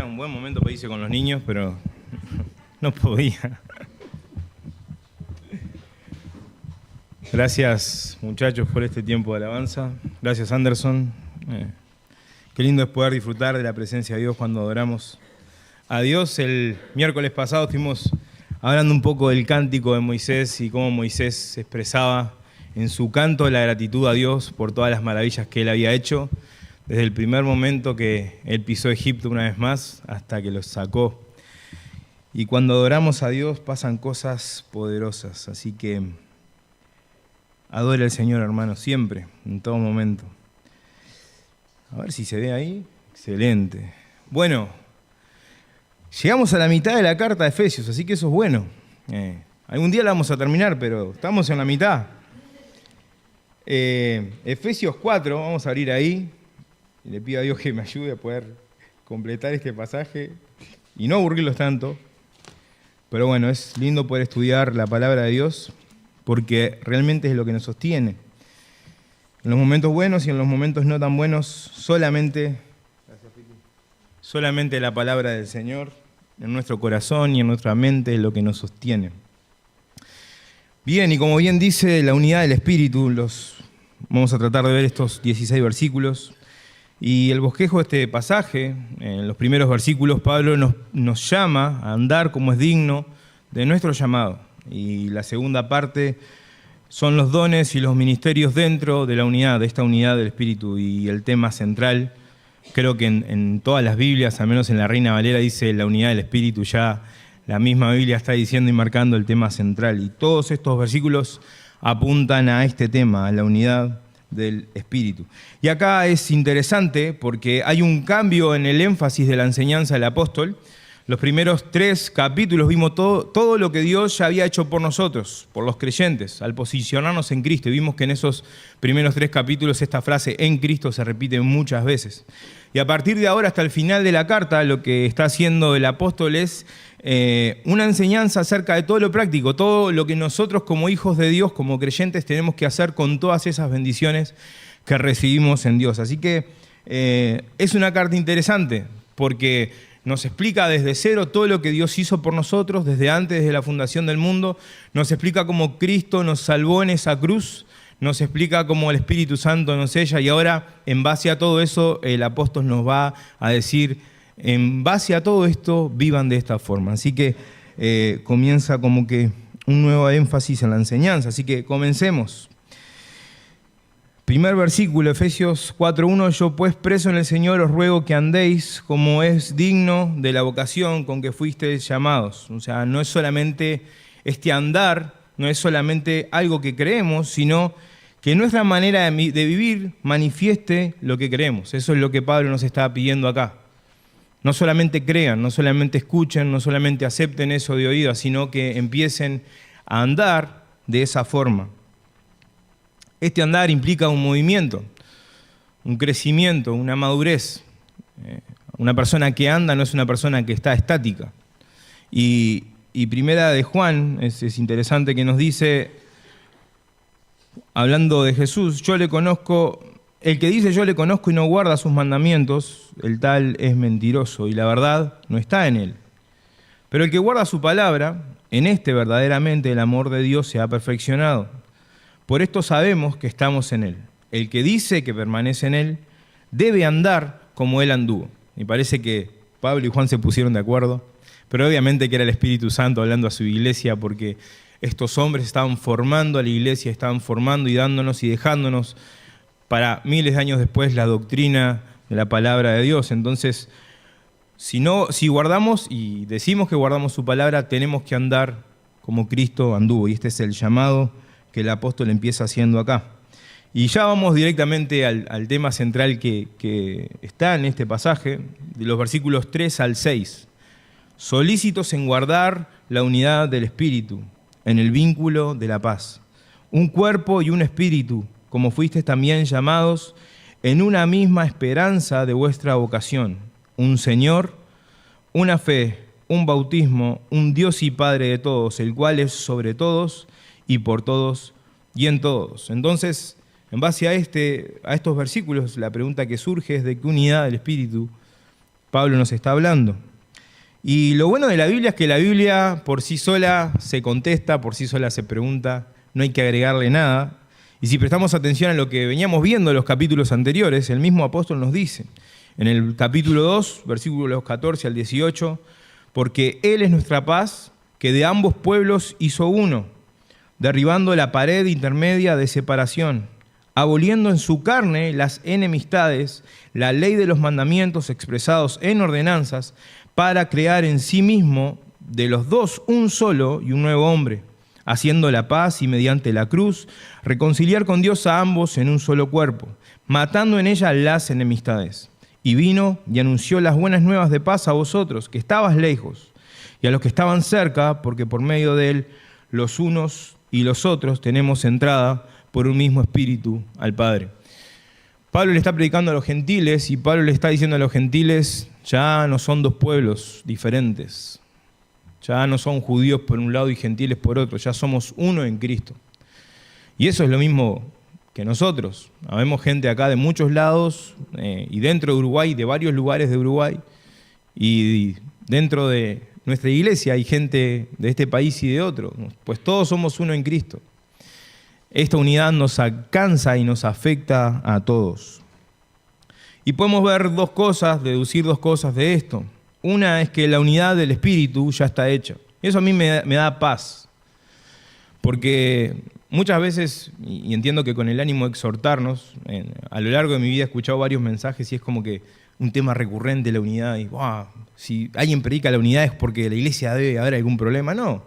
Era un buen momento para irse con los niños, pero no podía. Gracias, muchachos, por este tiempo de alabanza. Gracias, Anderson. Qué lindo es poder disfrutar de la presencia de Dios cuando adoramos a Dios. El miércoles pasado estuvimos hablando un poco del cántico de Moisés y cómo Moisés expresaba en su canto la gratitud a Dios por todas las maravillas que él había hecho, desde el primer momento que él pisó Egipto una vez más hasta que los sacó. Y cuando adoramos a Dios pasan cosas poderosas, así que adore al Señor, hermano, siempre, en todo momento. A ver si se ve ahí. Excelente. Bueno, llegamos a la mitad de la carta de Efesios, así que eso es bueno. Algún día la vamos a terminar, pero estamos en la mitad. Efesios 4, vamos a abrir ahí. Le pido a Dios que me ayude a poder completar este pasaje y no aburrirlos tanto. Pero bueno, es lindo poder estudiar la palabra de Dios porque realmente es lo que nos sostiene. En los momentos buenos y en los momentos no tan buenos, solamente la palabra del Señor en nuestro corazón y en nuestra mente es lo que nos sostiene. Bien, y como bien dice la unidad del Espíritu, vamos a tratar de ver estos 16 versículos. Y el bosquejo de este pasaje, en los primeros versículos, Pablo nos llama a andar como es digno de nuestro llamado. Y la segunda parte son los dones y los ministerios dentro de la unidad, de esta unidad del Espíritu. Y el tema central, creo que en todas las Biblias, al menos en la Reina Valera, dice la unidad del Espíritu. Ya la misma Biblia está diciendo y marcando el tema central. Y todos estos versículos apuntan a este tema, a la unidad del Espíritu. Y acá es interesante porque hay un cambio en el énfasis de la enseñanza del apóstol. Los primeros 3 capítulos vimos todo lo que Dios ya había hecho por nosotros, por los creyentes, al posicionarnos en Cristo. Y vimos que en esos primeros 3 capítulos esta frase en Cristo se repite muchas veces. Y a partir de ahora hasta el final de la carta, lo que está haciendo el apóstol es una enseñanza acerca de todo lo práctico, todo lo que nosotros como hijos de Dios, como creyentes, tenemos que hacer con todas esas bendiciones que recibimos en Dios. Así que es una carta interesante porque nos explica desde cero todo lo que Dios hizo por nosotros, desde antes, desde la fundación del mundo. Nos explica cómo Cristo nos salvó en esa cruz, nos explica cómo el Espíritu Santo nos sella y ahora, en base a todo eso, el apóstol nos va a decir, en base a todo esto, vivan de esta forma. Así que comienza como que un nuevo énfasis en la enseñanza. Así que comencemos. Primer versículo, Efesios 4:1, yo pues preso en el Señor os ruego que andéis como es digno de la vocación con que fuisteis llamados. O sea, no es solamente este andar, no es solamente algo que creemos, sino que nuestra manera de vivir manifieste lo que creemos. Eso es lo que Pablo nos está pidiendo acá. No solamente crean, no solamente escuchen, no solamente acepten eso de oído, sino que empiecen a andar de esa forma. Este andar implica un movimiento, un crecimiento, una madurez. Una persona que anda no es una persona que está estática. Y primera de Juan, es interesante que nos dice, hablando de Jesús, yo le conozco, el que dice yo le conozco y no guarda sus mandamientos, el tal es mentiroso y la verdad no está en él. Pero el que guarda su palabra, en este verdaderamente el amor de Dios se ha perfeccionado. Por esto sabemos que estamos en él. El que dice que permanece en él debe andar como él anduvo. Me parece que Pablo y Juan se pusieron de acuerdo, pero obviamente que era el Espíritu Santo hablando a su iglesia porque estos hombres estaban formando a la iglesia, estaban formando y dándonos y dejándonos para miles de años después la doctrina de la palabra de Dios. Entonces, si guardamos y decimos que guardamos su palabra, tenemos que andar como Cristo anduvo. Y este es el llamado que el apóstol empieza haciendo acá. Y ya vamos directamente al tema central que está en este pasaje, de los versículos 3 al 6. Solícitos en guardar la unidad del Espíritu, en el vínculo de la paz. Un cuerpo y un espíritu, como fuisteis también llamados, en una misma esperanza de vuestra vocación. Un Señor, una fe, un bautismo, un Dios y Padre de todos, el cual es sobre todos y por todos y en todos. Entonces, en base a estos versículos, la pregunta que surge es de qué unidad del Espíritu Pablo nos está hablando. Y lo bueno de la Biblia es que la Biblia por sí sola se contesta, por sí sola se pregunta, no hay que agregarle nada. Y si prestamos atención a lo que veníamos viendo en los capítulos anteriores, el mismo apóstol nos dice, en el capítulo 2, versículos 14 al 18, porque Él es nuestra paz, que de ambos pueblos hizo uno, derribando la pared intermedia de separación, aboliendo en su carne las enemistades, la ley de los mandamientos expresados en ordenanzas, para crear en sí mismo de los dos un solo y un nuevo hombre, haciendo la paz y mediante la cruz reconciliar con Dios a ambos en un solo cuerpo, matando en ella las enemistades. Y vino y anunció las buenas nuevas de paz a vosotros, que estabas lejos, y a los que estaban cerca, porque por medio de él los unos y los otros tenemos entrada por un mismo espíritu al Padre. Pablo le está predicando a los gentiles y Pablo le está diciendo a los gentiles, ya no son dos pueblos diferentes, ya no son judíos por un lado y gentiles por otro, ya somos uno en Cristo. Y eso es lo mismo que nosotros. Habemos gente acá de muchos lados y dentro de Uruguay, de varios lugares de Uruguay, y dentro de nuestra iglesia hay gente de este país y de otro, pues todos somos uno en Cristo. Esta unidad nos alcanza y nos afecta a todos. Y podemos ver deducir dos cosas de esto. Una es que la unidad del Espíritu ya está hecha. Y eso a mí me da paz. Porque muchas veces, y entiendo que con el ánimo de exhortarnos, a lo largo de mi vida he escuchado varios mensajes y es como que un tema recurrente la unidad. Y wow, si alguien predica la unidad es porque la iglesia debe haber algún problema. No.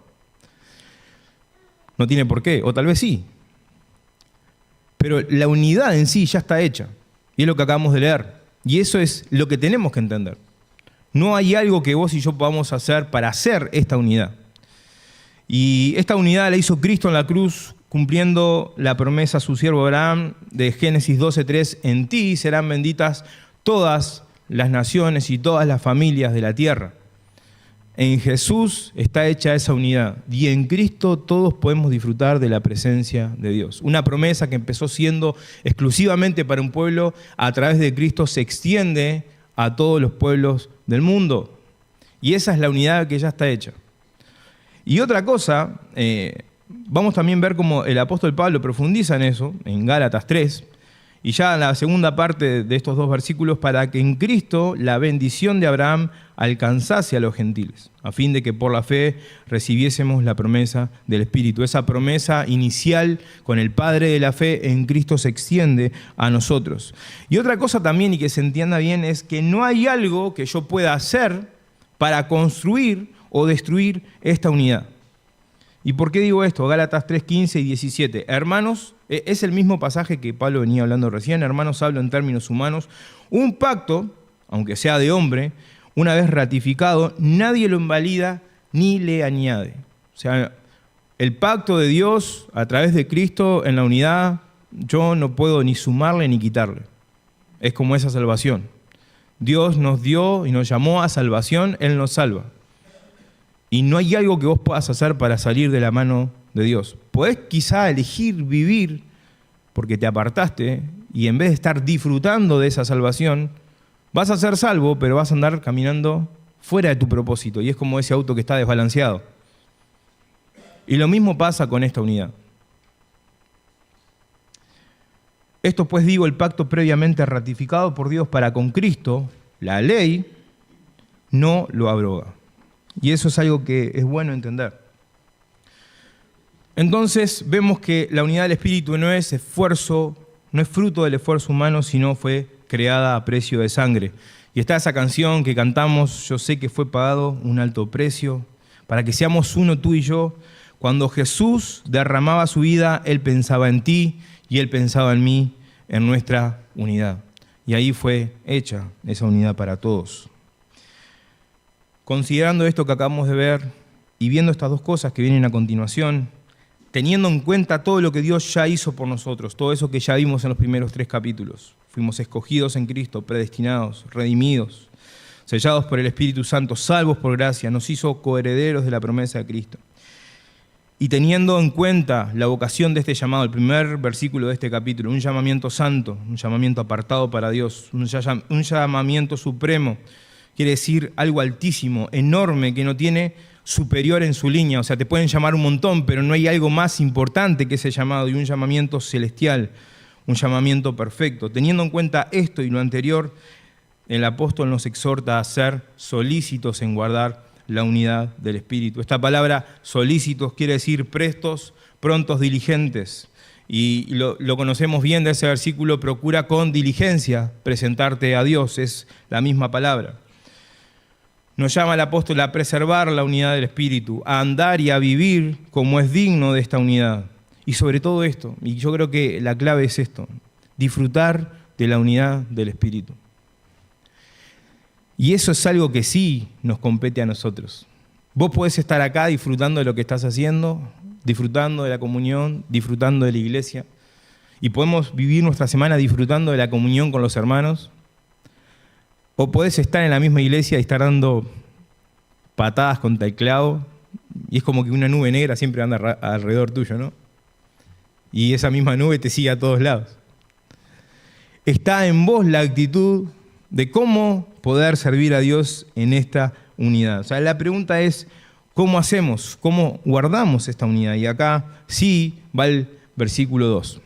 No tiene por qué, o tal vez sí. Pero la unidad en sí ya está hecha. Y es lo que acabamos de leer. Y eso es lo que tenemos que entender. No hay algo que vos y yo podamos hacer para hacer esta unidad. Y esta unidad la hizo Cristo en la cruz, cumpliendo la promesa a su siervo Abraham de Génesis 12:3, en ti serán benditas todas las naciones y todas las familias de la tierra. En Jesús está hecha esa unidad y en Cristo todos podemos disfrutar de la presencia de Dios. Una promesa que empezó siendo exclusivamente para un pueblo, a través de Cristo se extiende a todos los pueblos del mundo. Y esa es la unidad que ya está hecha. Y otra cosa, vamos también a ver cómo el apóstol Pablo profundiza en eso, en Gálatas 3, y ya en la segunda parte de estos dos versículos, para que en Cristo la bendición de Abraham alcanzase a los gentiles, a fin de que por la fe recibiésemos la promesa del Espíritu. Esa promesa inicial con el Padre de la fe en Cristo se extiende a nosotros. Y otra cosa también, y que se entienda bien, es que no hay algo que yo pueda hacer para construir o destruir esta unidad. ¿Y por qué digo esto? Gálatas 3, 15 y 17. Hermanos, es el mismo pasaje que Pablo venía hablando recién. Hermanos, hablo en términos humanos. Un pacto, aunque sea de hombre, una vez ratificado, nadie lo invalida ni le añade. O sea, el pacto de Dios a través de Cristo en la unidad, yo no puedo ni sumarle ni quitarle. Es como esa salvación. Dios nos dio y nos llamó a salvación, Él nos salva. Y no hay algo que vos puedas hacer para salir de la mano de Dios. Podés quizá elegir vivir porque te apartaste y en vez de estar disfrutando de esa salvación, vas a ser salvo, pero vas a andar caminando fuera de tu propósito. Y es como ese auto que está desbalanceado. Y lo mismo pasa con esta unidad. Esto pues digo, el pacto previamente ratificado por Dios para con Cristo, la ley, no lo abroga. Y eso es algo que es bueno entender. Entonces vemos que la unidad del Espíritu no es esfuerzo, no es fruto del esfuerzo humano, sino fue creada a precio de sangre. Y está esa canción que cantamos, yo sé que fue pagado un alto precio, para que seamos uno tú y yo. Cuando Jesús derramaba su vida, Él pensaba en ti y Él pensaba en mí, en nuestra unidad. Y ahí fue hecha esa unidad para todos. Considerando esto que acabamos de ver y viendo estas dos cosas que vienen a continuación, teniendo en cuenta todo lo que Dios ya hizo por nosotros, todo eso que ya vimos en los primeros 3 capítulos, fuimos escogidos en Cristo, predestinados, redimidos, sellados por el Espíritu Santo, salvos por gracia, nos hizo coherederos de la promesa de Cristo. Y teniendo en cuenta la vocación de este llamado, el primer versículo de este capítulo, un llamamiento santo, un llamamiento apartado para Dios, un llamamiento supremo, quiere decir algo altísimo, enorme, que no tiene superior en su línea. O sea, te pueden llamar un montón, pero no hay algo más importante que ese llamado, y un llamamiento celestial, un llamamiento perfecto. Teniendo en cuenta esto y lo anterior, el apóstol nos exhorta a ser solícitos en guardar la unidad del Espíritu. Esta palabra solícitos quiere decir prestos, prontos, diligentes. Y lo conocemos bien de ese versículo: procura con diligencia presentarte a Dios. Es la misma palabra. Nos llama el apóstol a preservar la unidad del Espíritu, a andar y a vivir como es digno de esta unidad. Y sobre todo esto, y yo creo que la clave es esto: disfrutar de la unidad del Espíritu. Y eso es algo que sí nos compete a nosotros. Vos podés estar acá disfrutando de lo que estás haciendo, disfrutando de la comunión, disfrutando de la iglesia, y podemos vivir nuestra semana disfrutando de la comunión con los hermanos, o podés estar en la misma iglesia y estar dando patadas contra el clavo, y es como que una nube negra siempre anda alrededor tuyo, ¿no? Y esa misma nube te sigue a todos lados. Está en vos la actitud de cómo poder servir a Dios en esta unidad. O sea, la pregunta es: ¿cómo hacemos? ¿Cómo guardamos esta unidad? Y acá sí va el versículo 2.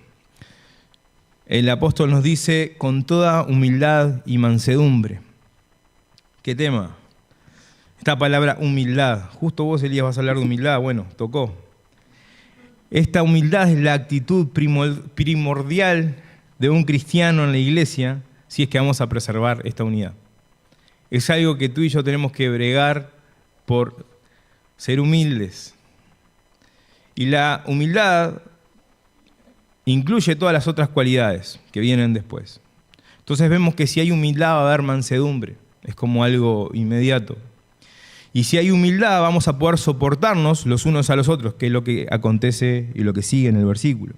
El apóstol nos dice: con toda humildad y mansedumbre. ¿Qué tema? Esta palabra humildad. Justo vos, Elías, vas a hablar de humildad. Bueno, tocó. Esta humildad es la actitud primordial de un cristiano en la iglesia, si es que vamos a preservar esta unidad. Es algo que tú y yo tenemos que bregar por ser humildes. Y la humildad incluye todas las otras cualidades que vienen después. Entonces vemos que si hay humildad va a haber mansedumbre. Es como algo inmediato. Y si hay humildad vamos a poder soportarnos los unos a los otros, que es lo que acontece y lo que sigue en el versículo.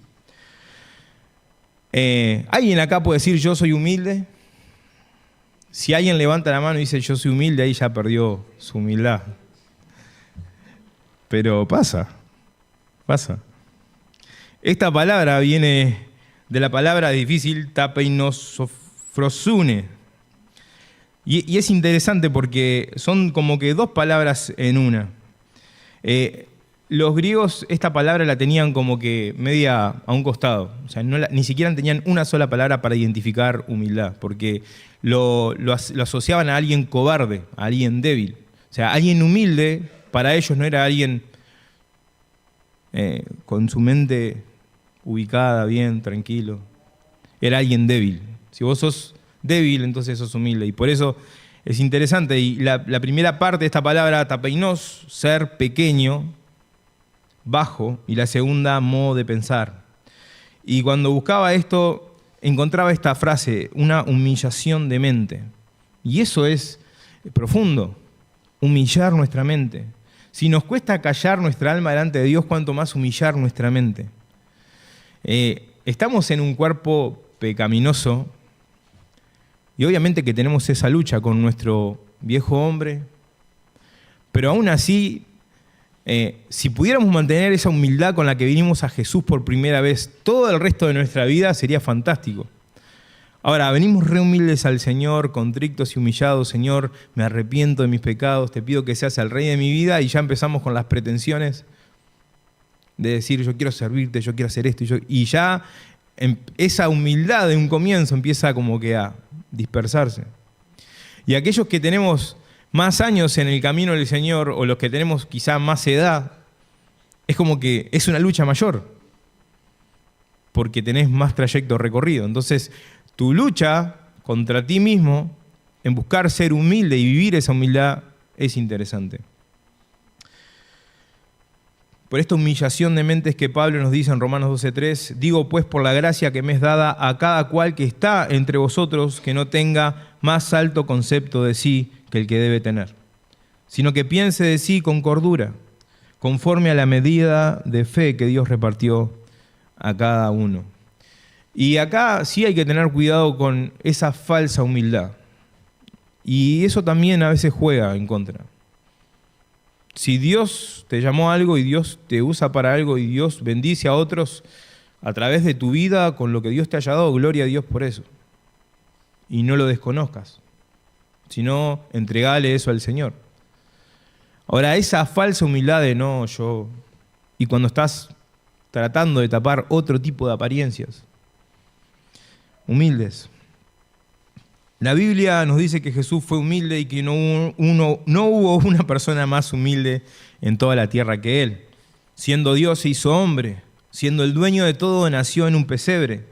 ¿Alguien acá puede decir yo soy humilde? Si alguien levanta la mano y dice yo soy humilde, ahí ya perdió su humildad. Pero pasa. Esta palabra viene de la palabra difícil tapeinosofrosune. Y es interesante porque son como que dos palabras en una. Los griegos esta palabra la tenían como que media a un costado. O sea, ni siquiera tenían una sola palabra para identificar humildad, porque lo asociaban a alguien cobarde, a alguien débil. O sea, alguien humilde para ellos no era alguien con su mente ubicada, bien, tranquilo. Era alguien débil. Si vos sos débil, entonces sos humilde. Y por eso es interesante. Y la primera parte de esta palabra, tapeinos, ser pequeño, bajo, y la segunda, modo de pensar. Y cuando buscaba esto, encontraba esta frase: una humillación de mente. Y eso es profundo, humillar nuestra mente. Si nos cuesta callar nuestra alma delante de Dios, cuánto más humillar nuestra mente. Estamos en un cuerpo pecaminoso, y obviamente que tenemos esa lucha con nuestro viejo hombre, pero aún así, si pudiéramos mantener esa humildad con la que vinimos a Jesús por primera vez, todo el resto de nuestra vida sería fantástico. Ahora, venimos re humildes al Señor, contrictos y humillados: Señor, me arrepiento de mis pecados, te pido que seas el Rey de mi vida, y ya empezamos con las pretensiones de decir yo quiero servirte, yo quiero hacer esto, y ya esa humildad de un comienzo empieza como que a dispersarse. Y aquellos que tenemos más años en el camino del Señor, o los que tenemos quizá más edad, es como que es una lucha mayor, porque tenés más trayecto recorrido. Entonces, tu lucha contra ti mismo, en buscar ser humilde y vivir esa humildad, es interesante. Por esta humillación de mentes que Pablo nos dice en Romanos 12:3, digo pues por la gracia que me es dada a cada cual que está entre vosotros, que no tenga más alto concepto de sí que el que debe tener, sino que piense de sí con cordura, conforme a la medida de fe que Dios repartió a cada uno. Y acá sí hay que tener cuidado con esa falsa humildad. Y eso también a veces juega en contra. Si Dios te llamó a algo y Dios te usa para algo y Dios bendice a otros a través de tu vida con lo que Dios te haya dado, gloria a Dios por eso. Y no lo desconozcas. sino entregale eso al Señor. Ahora, esa falsa humildad de no, yo, y cuando estás tratando de tapar otro tipo de apariencias, humildes. La Biblia nos dice que Jesús fue humilde y que no hubo una persona más humilde en toda la tierra que Él. Siendo Dios se hizo hombre, siendo el dueño de todo nació en un pesebre,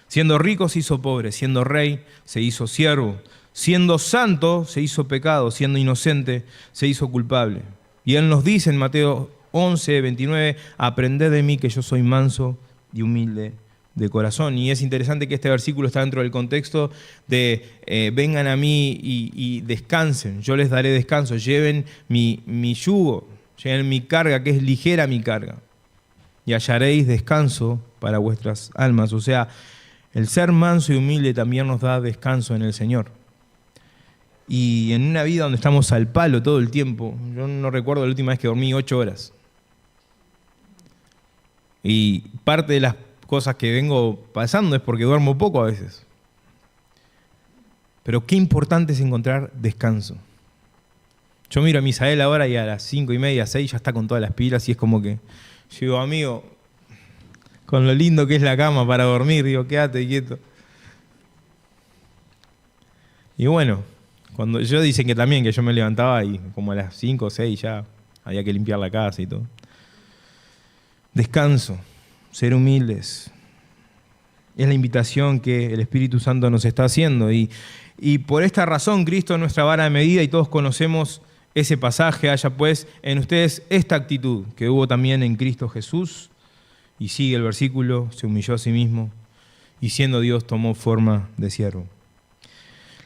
siendo rico se hizo pobre, siendo rey se hizo siervo, siendo santo se hizo pecado, siendo inocente se hizo culpable. Y Él nos dice en Mateo 11, 29, aprended de mí que yo soy manso y humilde de corazón. Y es interesante que este versículo está dentro del contexto de vengan a mí y descansen, yo les daré descanso, lleven mi yugo, lleven mi carga, que es ligera mi carga, y hallaréis descanso para vuestras almas. O sea, el ser manso y humilde también nos da descanso en el Señor. Y en una vida donde estamos al palo todo el tiempo, yo no recuerdo la última vez que dormí 8 horas. Y parte de las cosas que vengo pasando es porque duermo poco a veces. Pero qué importante es encontrar descanso. Yo miro a Misael ahora y a las 5:30, 6 ya está con todas las pilas y es como que, yo digo, amigo, con lo lindo que es la cama para dormir, digo, quédate quieto. Y bueno, cuando yo dicen que también que yo me levantaba y como a las 5 o 6 ya había que limpiar la casa y todo. Descanso, ser humildes. Es la invitación que el Espíritu Santo nos está haciendo. Y por esta razón Cristo es nuestra vara de medida y todos conocemos ese pasaje. Haya pues en ustedes esta actitud que hubo también en Cristo Jesús. Y sigue el versículo, se humilló a sí mismo y siendo Dios tomó forma de siervo.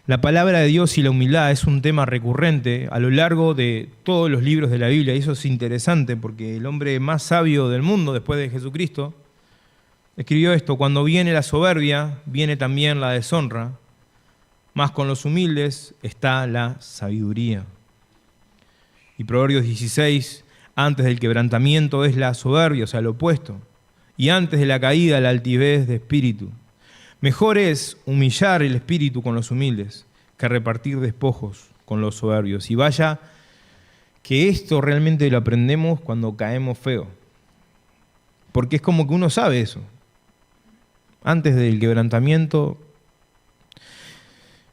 La palabra de Dios y la humildad es un tema recurrente a lo largo de todos los libros de la Biblia, y eso es interesante porque el hombre más sabio del mundo después de Jesucristo escribió esto: cuando viene la soberbia, viene también la deshonra, mas con los humildes está la sabiduría. Y Proverbios 16, antes del quebrantamiento es la soberbia, o sea, lo opuesto, y antes de la caída la altivez de espíritu. Mejor es humillar el espíritu con los humildes que repartir despojos con los soberbios. Y vaya que esto realmente lo aprendemos cuando caemos feo. Porque es como que uno sabe eso. Antes del quebrantamiento,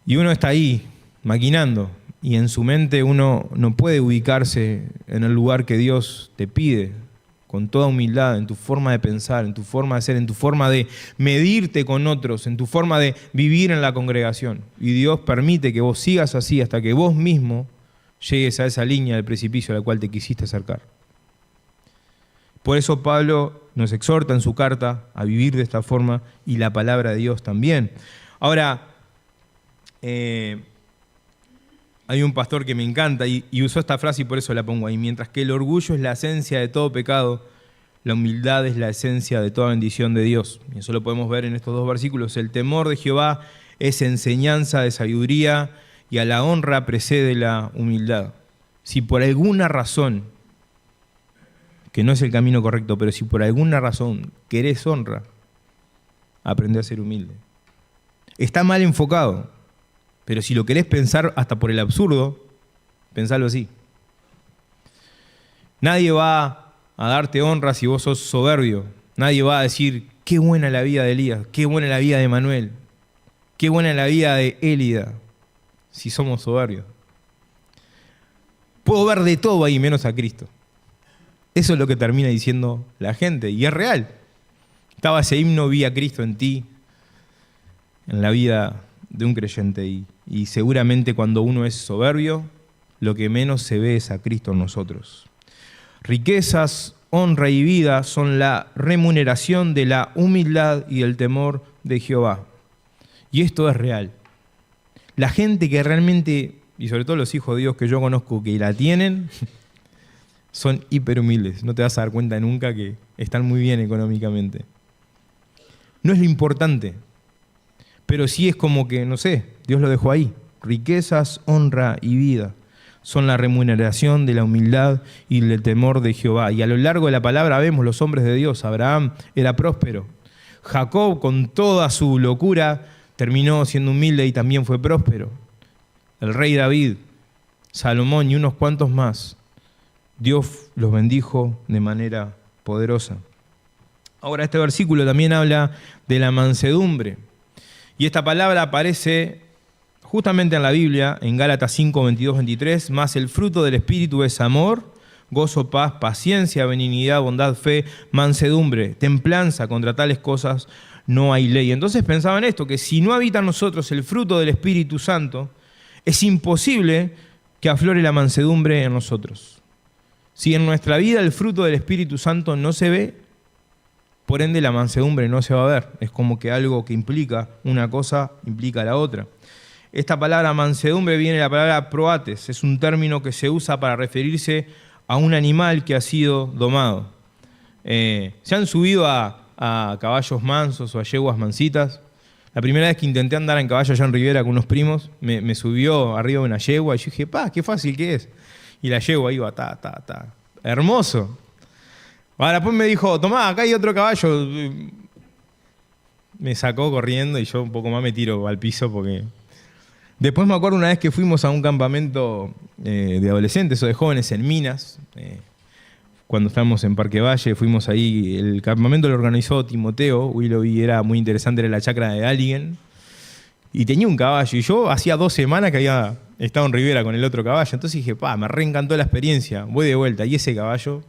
y uno está ahí, maquinando, y en su mente uno no puede ubicarse en el lugar que Dios te pide, con toda humildad, en tu forma de pensar, en tu forma de ser, en tu forma de medirte con otros, en tu forma de vivir en la congregación. Y Dios permite que vos sigas así hasta que vos mismo llegues a esa línea del precipicio a la cual te quisiste acercar. Por eso Pablo nos exhorta en su carta a vivir de esta forma y la palabra de Dios también. Ahora, hay un pastor que me encanta y usó esta frase y por eso la pongo ahí. Mientras que el orgullo es la esencia de todo pecado, la humildad es la esencia de toda bendición de Dios. Y eso lo podemos ver en estos dos versículos. El temor de Jehová es enseñanza de sabiduría y a la honra precede la humildad. Si por alguna razón, que no es el camino correcto, pero si por alguna razón querés honra, aprende a ser humilde. Está mal enfocado. Pero si lo querés pensar hasta por el absurdo, pensalo así. Nadie va a darte honra si vos sos soberbio. Nadie va a decir, qué buena la vida de Elías, qué buena la vida de Manuel, qué buena la vida de Élida, si somos soberbios. Puedo ver de todo ahí menos a Cristo. Eso es lo que termina diciendo la gente, y es real. Estaba ese himno, vi a Cristo en ti, en la vida de un creyente, y seguramente cuando uno es soberbio, lo que menos se ve es a Cristo en nosotros. Riquezas, honra y vida son la remuneración de la humildad y el temor de Jehová. Y esto es real. La gente que realmente, y sobre todo los hijos de Dios que yo conozco que la tienen, son hiper humildes. No te vas a dar cuenta nunca que están muy bien económicamente. No es lo importante. Pero sí es como que, no sé, Dios lo dejó ahí. Riquezas, honra y vida son la remuneración de la humildad y del temor de Jehová. Y a lo largo de la palabra vemos los hombres de Dios. Abraham era próspero. Jacob, con toda su locura, terminó siendo humilde y también fue próspero. el rey David, Salomón y unos cuantos más, Dios los bendijo de manera poderosa. Ahora, este versículo también habla de la mansedumbre. Y esta palabra aparece justamente en la Biblia, en Gálatas 5, 22, 23, más el fruto del Espíritu es amor, gozo, paz, paciencia, benignidad, bondad, fe, mansedumbre, templanza. Contra tales cosas no hay ley. Entonces pensaba en esto, que si no habita en nosotros el fruto del Espíritu Santo, es imposible que aflore la mansedumbre en nosotros. Si en nuestra vida el fruto del Espíritu Santo no se ve, por ende la mansedumbre no se va a ver. Es como que algo que implica una cosa implica la otra. Esta palabra mansedumbre viene de la palabra proates. Es un término que se usa para referirse a un animal que ha sido domado. ¿Se han subido a caballos mansos o a yeguas mansitas? La primera vez que intenté andar en caballo allá en Rivera con unos primos, me subió arriba de una yegua y yo dije, qué fácil que es. Y la yegua iba, ta. Hermoso. Ahora después me dijo, tomá, acá hay otro caballo. Me sacó corriendo y yo un poco más me tiro al piso porque... Después me acuerdo una vez que fuimos a un campamento de adolescentes o de jóvenes en Minas, cuando estábamos en Parque Valle, fuimos ahí, el campamento lo organizó Timoteo Willoughby, era muy interesante, era la chacra de alguien, y tenía un caballo, y yo hacía 2 semanas que había estado en Rivera con el otro caballo, entonces dije, me reencantó la experiencia, voy de vuelta, y ese caballo,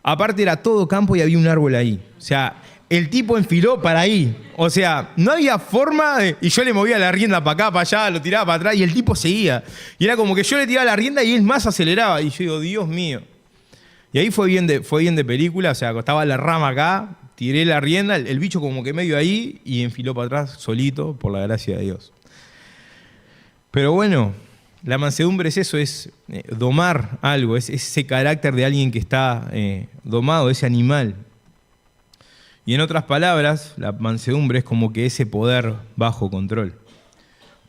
aparte era todo campo y había un árbol ahí, o sea, el tipo enfiló para ahí, o sea, no había forma y yo le movía la rienda para acá, para allá, lo tiraba para atrás, y el tipo seguía, y era como que yo le tiraba la rienda y él más aceleraba, y yo digo, Dios mío. Y ahí fue bien de película, o sea, estaba la rama acá, tiré la rienda, el bicho como que medio ahí y enfiló para atrás solito, por la gracia de Dios. Pero bueno, la mansedumbre es eso, es domar algo, es ese carácter de alguien que está domado, ese animal. Y en otras palabras, la mansedumbre es como que ese poder bajo control.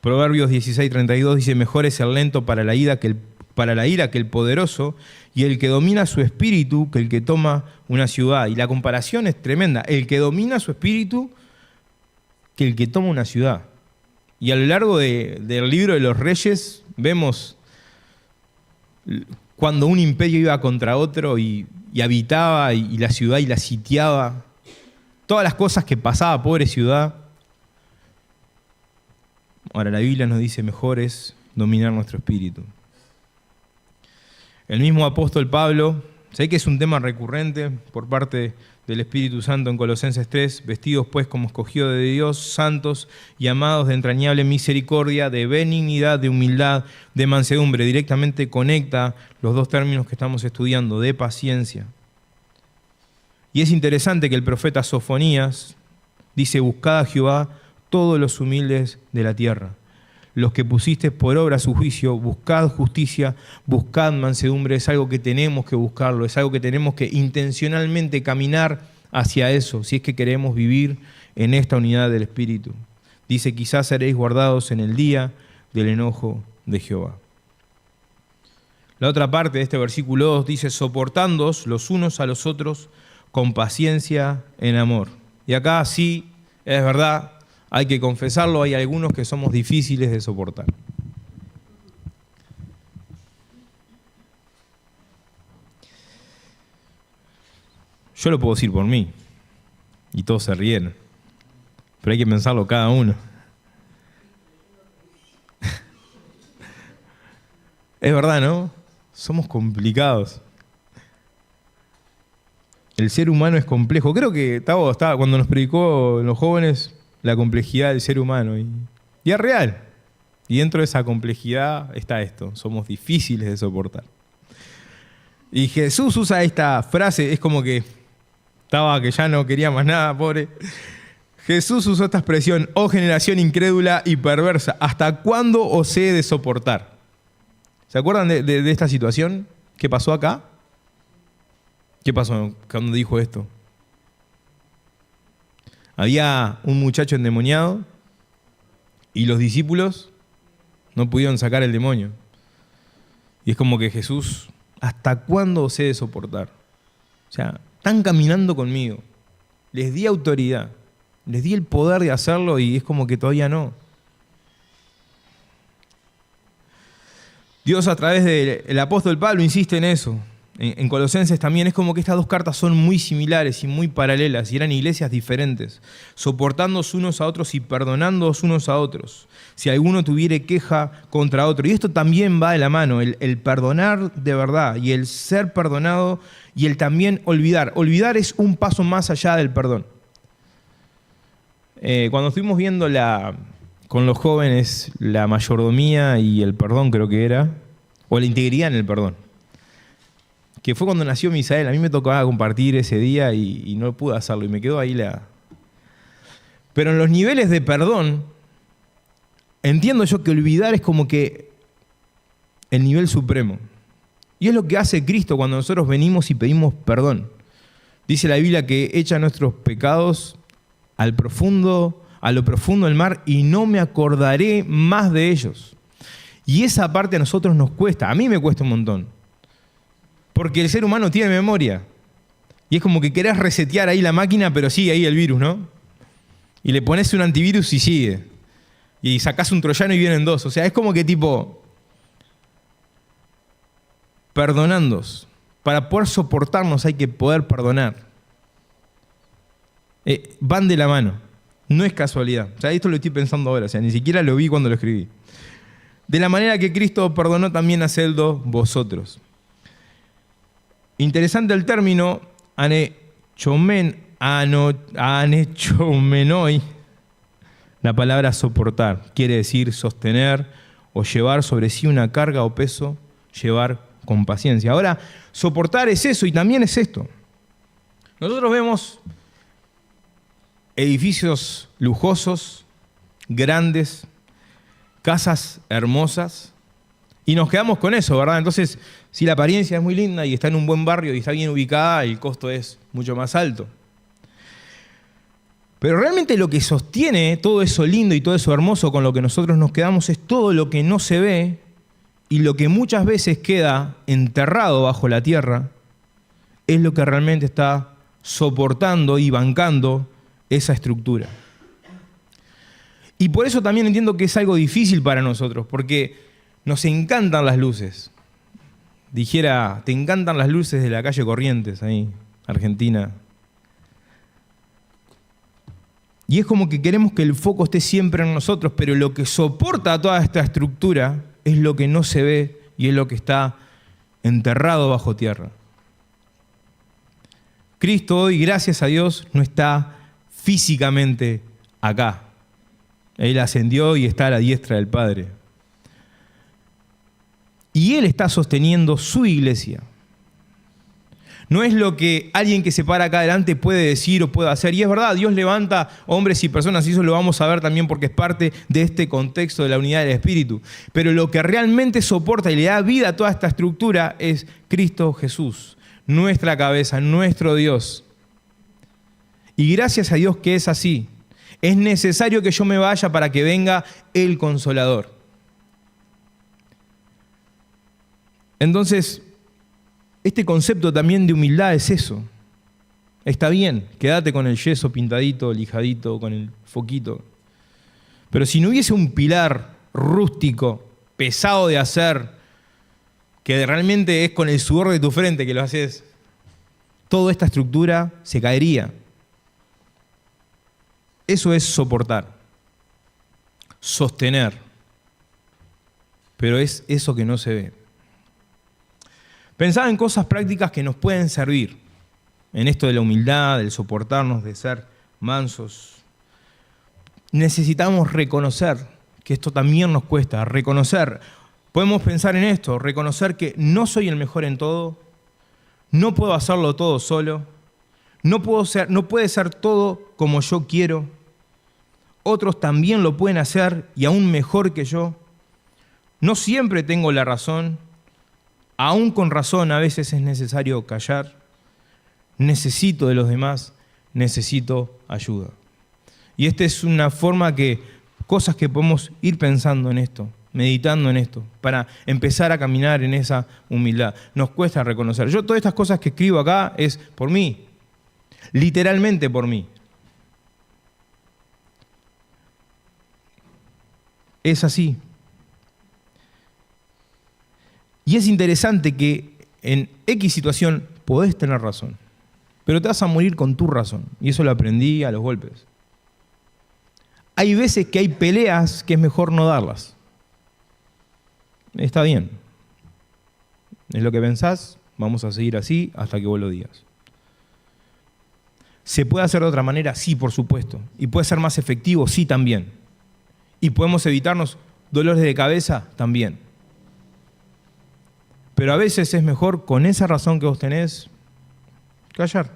Proverbios 16:32 dice, mejor es el lento para la ira que el poderoso, y el que domina su espíritu que el que toma una ciudad. Y la comparación es tremenda. El que domina su espíritu que el que toma una ciudad. Y a lo largo del libro de los Reyes vemos cuando un imperio iba contra otro y habitaba y la ciudad y la sitiaba. Todas las cosas que pasaba, pobre ciudad. Ahora la Biblia nos dice mejor es dominar nuestro espíritu. El mismo apóstol Pablo, sé que es un tema recurrente por parte del Espíritu Santo en Colosenses 3, vestidos pues como escogidos de Dios, santos y amados de entrañable misericordia, de benignidad, de humildad, de mansedumbre. Directamente conecta los 2 términos que estamos estudiando, de paciencia. Y es interesante que el profeta Sofonías dice, buscad a Jehová todos los humildes de la tierra. Los que pusiste por obra su juicio, buscad justicia, buscad mansedumbre, es algo que tenemos que buscarlo, es algo que tenemos que intencionalmente caminar hacia eso, si es que queremos vivir en esta unidad del Espíritu. Dice, quizás seréis guardados en el día del enojo de Jehová. La otra parte de este versículo 2 dice, soportándoos los unos a los otros con paciencia en amor. Y acá sí, es verdad, hay que confesarlo, hay algunos que somos difíciles de soportar. Yo lo puedo decir por mí, y todos se ríen, pero hay que pensarlo cada uno. Es verdad, ¿no? Somos complicados. El ser humano es complejo. Creo que Tavo estaba cuando nos predicó los jóvenes la complejidad del ser humano. Y es real. Y dentro de esa complejidad está esto. Somos difíciles de soportar. Y Jesús usa esta frase. Es como que estaba que ya no quería más nada, pobre. Jesús usó esta expresión. Oh generación incrédula y perversa. ¿Hasta cuándo os he de soportar? ¿Se acuerdan de esta situación? ¿Qué pasó acá? ¿Qué pasó cuando dijo esto? Había un muchacho endemoniado y los discípulos no pudieron sacar el demonio. Y es como que Jesús, ¿hasta cuándo os he de soportar? O sea, están caminando conmigo. Les di autoridad, les di el poder de hacerlo y es como que todavía no. Dios a través del apóstol Pablo insiste en eso. En Colosenses también es como que estas dos cartas son muy similares y muy paralelas, y eran iglesias diferentes, soportándose unos a otros y perdonándoos unos a otros, si alguno tuviere queja contra otro. Y esto también va de la mano, el perdonar de verdad, y el ser perdonado, y el también olvidar. Olvidar es un paso más allá del perdón. Cuando estuvimos viendo con los jóvenes la mayordomía y el perdón, creo que era, o la integridad en el perdón, que fue cuando nació Misael. A mí me tocaba compartir ese día y no pude hacerlo, y me quedó ahí Pero en los niveles de perdón, entiendo yo que olvidar es como que el nivel supremo. Y es lo que hace Cristo cuando nosotros venimos y pedimos perdón. Dice la Biblia que echa nuestros pecados a lo profundo del mar y no me acordaré más de ellos. Y esa parte a nosotros nos cuesta, a mí me cuesta un montón. Porque el ser humano tiene memoria. Y es como que querés resetear ahí la máquina, pero sigue ahí el virus, ¿no? Y le pones un antivirus y sigue. Y sacás un troyano y vienen dos. O sea, es como que tipo, perdonándonos. Para poder soportarnos hay que poder perdonar. Van de la mano. No es casualidad. O sea, esto lo estoy pensando ahora. O sea, ni siquiera lo vi cuando lo escribí. De la manera que Cristo perdonó, también hacedlo vosotros. Interesante el término anechoumenoi. La palabra soportar quiere decir sostener o llevar sobre sí una carga o peso, llevar con paciencia. Ahora, soportar es eso y también es esto. Nosotros vemos edificios lujosos, grandes, casas hermosas, y nos quedamos con eso, ¿verdad? Entonces, si la apariencia es muy linda y está en un buen barrio y está bien ubicada, el costo es mucho más alto. Pero realmente lo que sostiene todo eso lindo y todo eso hermoso con lo que nosotros nos quedamos es todo lo que no se ve y lo que muchas veces queda enterrado bajo la tierra, es lo que realmente está soportando y bancando esa estructura. Y por eso también entiendo que es algo difícil para nosotros, porque nos encantan las luces. Dijera, te encantan las luces de la calle Corrientes, ahí, Argentina. Y es como que queremos que el foco esté siempre en nosotros, pero lo que soporta toda esta estructura es lo que no se ve y es lo que está enterrado bajo tierra. Cristo hoy, gracias a Dios, no está físicamente acá. Él ascendió y está a la diestra del Padre. Y Él está sosteniendo su iglesia. No es lo que alguien que se para acá adelante puede decir o puede hacer. Y es verdad, Dios levanta hombres y personas, y eso lo vamos a ver también porque es parte de este contexto de la unidad del Espíritu. Pero lo que realmente soporta y le da vida a toda esta estructura es Cristo Jesús, nuestra cabeza, nuestro Dios. Y gracias a Dios que es así. Es necesario que yo me vaya para que venga el Consolador. Entonces, este concepto también de humildad es eso. Está bien, quédate con el yeso pintadito, lijadito, con el foquito. Pero si no hubiese un pilar rústico, pesado de hacer, que realmente es con el sudor de tu frente que lo haces, toda esta estructura se caería. Eso es soportar, sostener. Pero es eso que no se ve. Pensaba en cosas prácticas que nos pueden servir en esto de la humildad, del soportarnos, de ser mansos. Necesitamos reconocer que esto también nos cuesta, reconocer. Podemos pensar en esto, reconocer que no soy el mejor en todo, no puedo hacerlo todo solo, no puede ser todo como yo quiero, otros también lo pueden hacer y aún mejor que yo. No siempre tengo la razón. Aún con razón a veces es necesario callar. Necesito de los demás, necesito ayuda. Y esta es una forma cosas que podemos ir pensando en esto, meditando en esto, para empezar a caminar en esa humildad. Nos cuesta reconocer. Yo todas estas cosas que escribo acá es por mí, literalmente por mí. Es así. Y es interesante que en X situación podés tener razón, pero te vas a morir con tu razón. Y eso lo aprendí a los golpes. Hay veces que hay peleas que es mejor no darlas. Está bien. Es lo que pensás, vamos a seguir así hasta que vos lo digas. ¿Se puede hacer de otra manera? Sí, por supuesto. ¿Y puede ser más efectivo? Sí, también. ¿Y podemos evitarnos dolores de cabeza? También. Pero a veces es mejor, con esa razón que vos tenés, callar.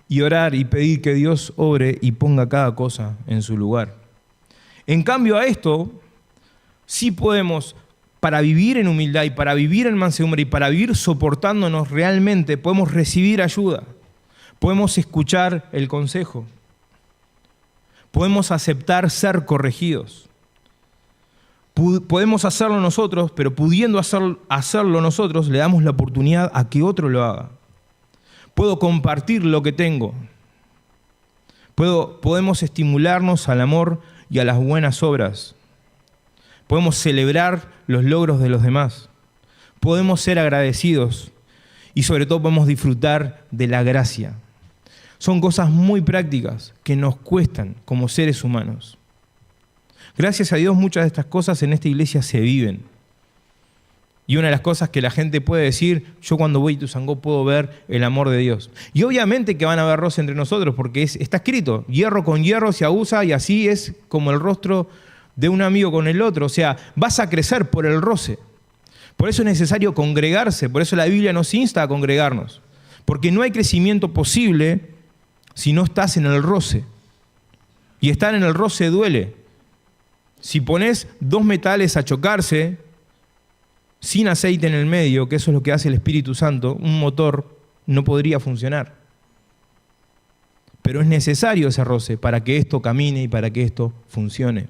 Y orar y pedir que Dios obre y ponga cada cosa en su lugar. En cambio a esto, sí podemos, para vivir en humildad y para vivir en mansedumbre y para vivir soportándonos realmente, podemos recibir ayuda. Podemos escuchar el consejo. Podemos aceptar ser corregidos. Podemos hacerlo nosotros, pero pudiendo hacerlo nosotros, le damos la oportunidad a que otro lo haga. Puedo compartir lo que tengo. Podemos estimularnos al amor y a las buenas obras. Podemos celebrar los logros de los demás. Podemos ser agradecidos y sobre todo podemos disfrutar de la gracia. Son cosas muy prácticas que nos cuestan como seres humanos. Gracias a Dios muchas de estas cosas en esta iglesia se viven. Y una de las cosas que la gente puede decir, yo cuando voy a Ituzaingó puedo ver el amor de Dios. Y obviamente que van a haber roce entre nosotros, porque está escrito, hierro con hierro se abusa y así es como el rostro de un amigo con el otro. O sea, vas a crecer por el roce. Por eso es necesario congregarse, por eso la Biblia nos insta a congregarnos. Porque no hay crecimiento posible si no estás en el roce. Y estar en el roce duele. Si pones dos metales a chocarse, sin aceite en el medio, que eso es lo que hace el Espíritu Santo, un motor no podría funcionar. Pero es necesario ese roce para que esto camine y para que esto funcione.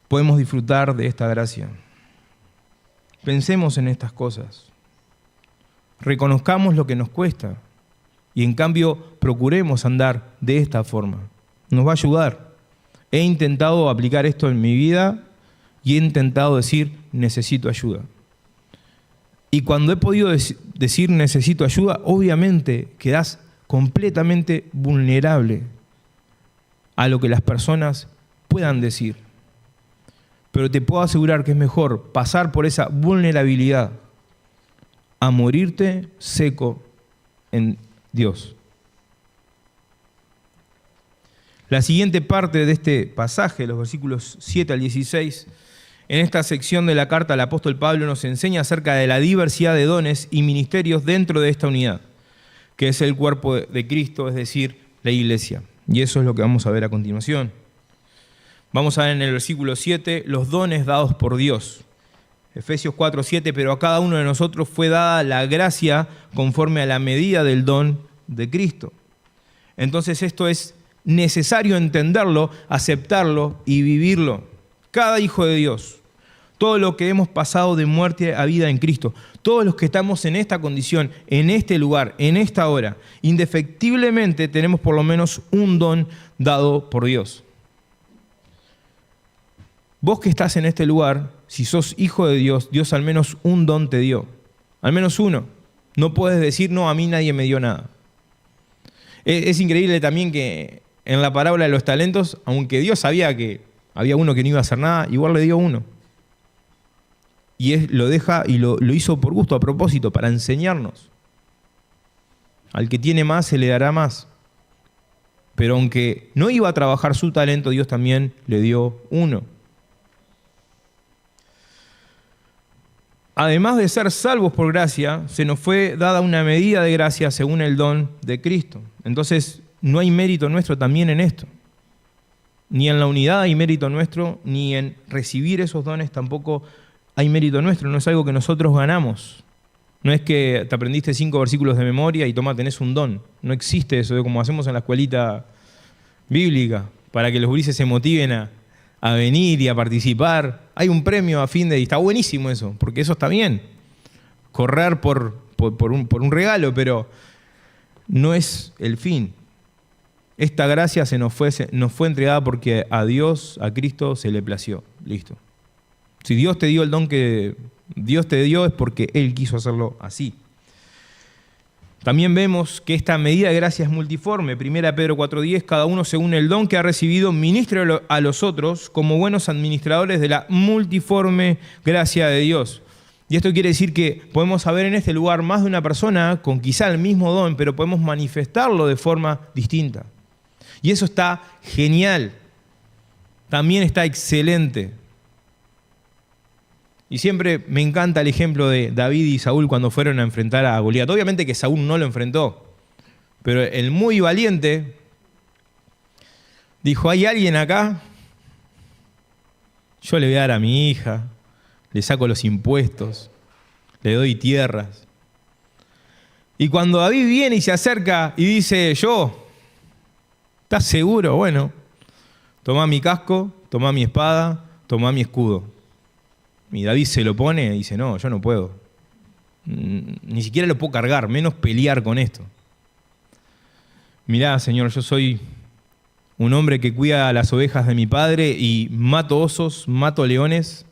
Podemos disfrutar de esta gracia. Pensemos en estas cosas. Reconozcamos lo que nos cuesta y en cambio procuremos andar de esta forma. Nos va a ayudar. He intentado aplicar esto en mi vida y he intentado decir, necesito ayuda. Y cuando he podido decir, necesito ayuda, obviamente quedás completamente vulnerable a lo que las personas puedan decir. Pero te puedo asegurar que es mejor pasar por esa vulnerabilidad a morirte seco en Dios. La siguiente parte de este pasaje, los versículos 7 al 16, en esta sección de la carta al apóstol Pablo nos enseña acerca de la diversidad de dones y ministerios dentro de esta unidad, que es el cuerpo de Cristo, es decir, la iglesia. Y eso es lo que vamos a ver a continuación. Vamos a ver en el versículo 7 los dones dados por Dios. Efesios 4:7, pero a cada uno de nosotros fue dada la gracia conforme a la medida del don de Cristo. Entonces esto es necesario entenderlo, aceptarlo y vivirlo. Cada hijo de Dios, todo lo que hemos pasado de muerte a vida en Cristo, todos los que estamos en esta condición, en este lugar, en esta hora, indefectiblemente tenemos por lo menos un don dado por Dios. Vos que estás en este lugar, si sos hijo de Dios, Dios al menos un don te dio. Al menos uno. No puedes decir, no, a mí nadie me dio nada. Es increíble también que en la parábola de los talentos, aunque Dios sabía que había uno que no iba a hacer nada, igual le dio uno. Y lo deja y lo hizo por gusto, a propósito, para enseñarnos. Al que tiene más se le dará más. Pero aunque no iba a trabajar su talento, Dios también le dio uno. Además de ser salvos por gracia, se nos fue dada una medida de gracia según el don de Cristo. Entonces, no hay mérito nuestro también en esto. Ni en la unidad hay mérito nuestro, ni en recibir esos dones tampoco hay mérito nuestro. No es algo que nosotros ganamos. No es que te aprendiste 5 versículos de memoria y toma, tenés un don. No existe eso, como hacemos en la escuelita bíblica, para que los gurises se motiven a venir y a participar. Hay un premio a fin de... Y está buenísimo eso, porque eso está bien. Correr por un regalo, pero no es el fin. Esta gracia nos fue entregada porque a Dios, a Cristo, se le plació. Listo. Si Dios te dio el don que Dios te dio es porque Él quiso hacerlo así. También vemos que esta medida de gracia es multiforme. 1 Pedro 4:10, cada uno según el don que ha recibido, ministre a los otros como buenos administradores de la multiforme gracia de Dios. Y esto quiere decir que podemos haber en este lugar más de una persona con quizá el mismo don, pero podemos manifestarlo de forma distinta. Y eso está genial. También está excelente. Y siempre me encanta el ejemplo de David y Saúl cuando fueron a enfrentar a Goliat. Obviamente que Saúl no lo enfrentó, pero el muy valiente dijo, ¿hay alguien acá? Yo le voy a dar a mi hija, le saco los impuestos, le doy tierras. Y cuando David viene y se acerca y dice, yo, ¿estás seguro? Bueno, tomá mi casco, tomá mi espada, tomá mi escudo. Y David se lo pone y dice, no, yo no puedo. Ni siquiera lo puedo cargar, menos pelear con esto. Mirá, Señor, yo soy un hombre que cuida a las ovejas de mi padre y mato osos, mato leones,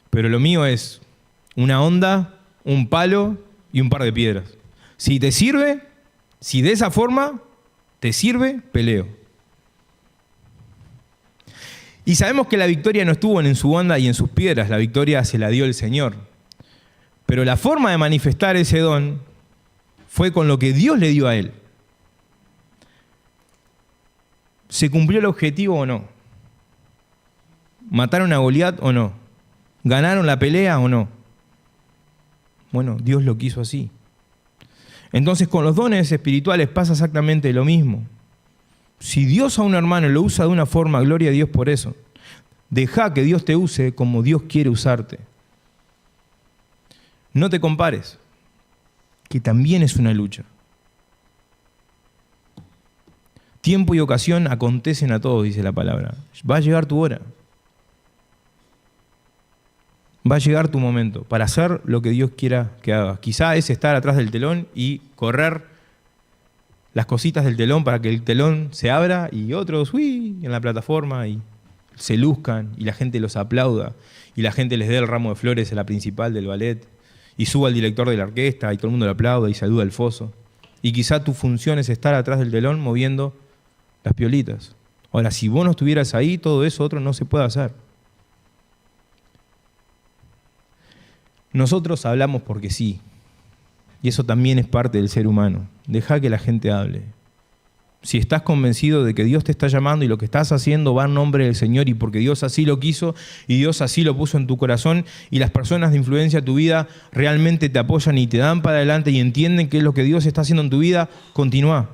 pero lo mío es una honda, un palo y un par de piedras. Si te sirve, si de esa forma te sirve, peleo. Y sabemos que la victoria no estuvo en su onda y en sus piedras, la victoria se la dio el Señor. Pero la forma de manifestar ese don fue con lo que Dios le dio a él. ¿Se cumplió el objetivo o no? ¿Mataron a Goliat o no? ¿Ganaron la pelea o no? Bueno, Dios lo quiso así. Entonces con los dones espirituales pasa exactamente lo mismo. Si Dios a un hermano lo usa de una forma, gloria a Dios por eso. Deja que Dios te use como Dios quiere usarte. No te compares, que también es una lucha. Tiempo y ocasión acontecen a todos, dice la palabra. Va a llegar tu hora. Va a llegar tu momento para hacer lo que Dios quiera que hagas. Quizá es estar atrás del telón y correr las cositas del telón para que el telón se abra y otros en la plataforma y se luzcan y la gente los aplauda y la gente les dé el ramo de flores a la principal del ballet y suba el director de la orquesta y todo el mundo lo aplauda y saluda al foso. Y quizá tu función es estar atrás del telón moviendo las piolitas. Ahora, si vos no estuvieras ahí, todo eso otro no se puede hacer. Nosotros hablamos porque sí. Y eso también es parte del ser humano. Deja que la gente hable. Si estás convencido de que Dios te está llamando y lo que estás haciendo va en nombre del Señor y porque Dios así lo quiso y Dios así lo puso en tu corazón y las personas de influencia de tu vida realmente te apoyan y te dan para adelante y entienden qué es lo que Dios está haciendo en tu vida, continúa.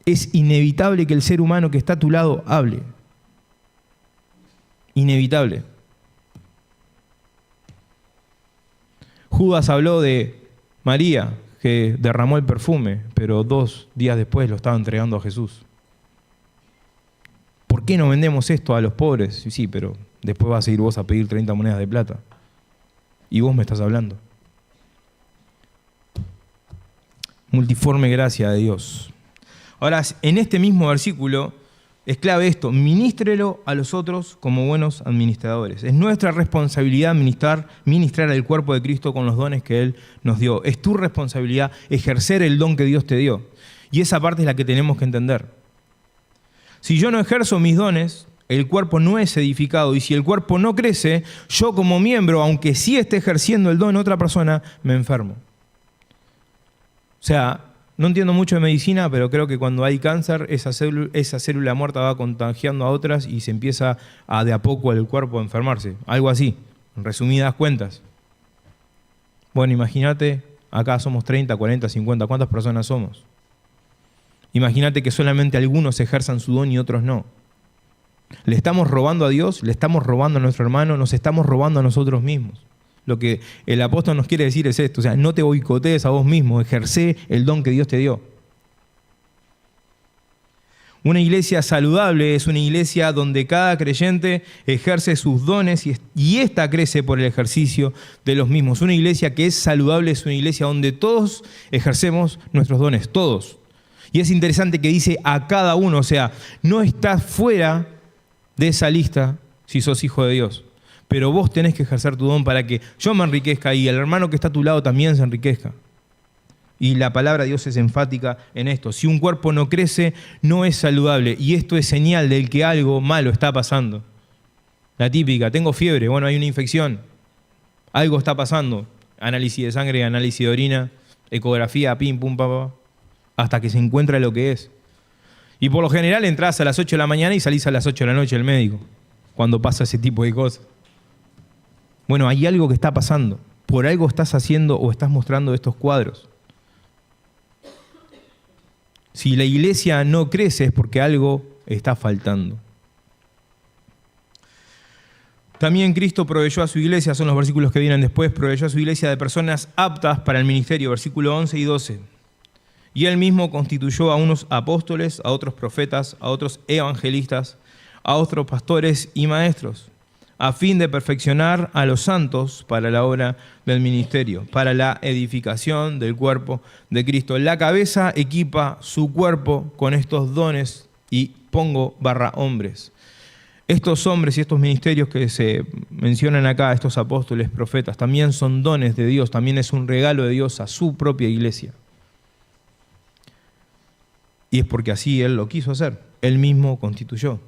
Es inevitable que el ser humano que está a tu lado hable. Inevitable. Judas habló de María, que derramó el perfume, pero 2 días después lo estaba entregando a Jesús. ¿Por qué no vendemos esto a los pobres? Sí, pero después vas a ir vos a pedir 30 monedas de plata. Y vos me estás hablando. Multiforme gracia de Dios. Ahora, en este mismo versículo es clave esto: ministrelo a los otros como buenos administradores. Es nuestra responsabilidad ministrar al cuerpo de Cristo con los dones que Él nos dio. Es tu responsabilidad ejercer el don que Dios te dio. Y esa parte es la que tenemos que entender. Si yo no ejerzo mis dones, el cuerpo no es edificado. Y si el cuerpo no crece, yo como miembro, aunque sí esté ejerciendo el don en otra persona, me enfermo. O sea, no entiendo mucho de medicina, pero creo que cuando hay cáncer, esa célula muerta va contagiando a otras y se empieza de a poco el cuerpo a enfermarse. Algo así, en resumidas cuentas. Bueno, imagínate, acá somos 30, 40, 50, ¿cuántas personas somos? Imagínate que solamente algunos ejerzan su don y otros no. ¿Le estamos robando a Dios? ¿Le estamos robando a nuestro hermano? ¿Nos estamos robando a nosotros mismos? Lo que el apóstol nos quiere decir es esto: o sea, no te boicotees a vos mismo, ejercé el don que Dios te dio. Una iglesia saludable es una iglesia donde cada creyente ejerce sus dones y ésta crece por el ejercicio de los mismos. Una iglesia que es saludable es una iglesia donde todos ejercemos nuestros dones, todos. Y es interesante que dice a cada uno, o sea, no estás fuera de esa lista si sos hijo de Dios. Pero vos tenés que ejercer tu don para que yo me enriquezca y el hermano que está a tu lado también se enriquezca. Y la palabra de Dios es enfática en esto. Si un cuerpo no crece, no es saludable. Y esto es señal de que algo malo está pasando. La típica, tengo fiebre, bueno, hay una infección. Algo está pasando. Análisis de sangre, análisis de orina, ecografía, pim, pum, pa, hasta que se encuentra lo que es. Y por lo general entras a las 8 de la mañana y salís a las 8 de la noche del médico, cuando pasa ese tipo de cosas. Bueno, hay algo que está pasando. Por algo estás haciendo o estás mostrando estos cuadros. Si la iglesia no crece es porque algo está faltando. También Cristo proveyó a su iglesia, son los versículos que vienen después, proveyó a su iglesia de personas aptas para el ministerio, versículo 11 y 12. Y él mismo constituyó a unos apóstoles, a otros profetas, a otros evangelistas, a otros pastores y maestros, a fin de perfeccionar a los santos para la obra del ministerio, para la edificación del cuerpo de Cristo. La cabeza equipa su cuerpo con estos dones y hombres. Estos hombres y estos ministerios que se mencionan acá, estos apóstoles, profetas, también son dones de Dios, también es un regalo de Dios a su propia iglesia. Y es porque así Él lo quiso hacer, Él mismo constituyó.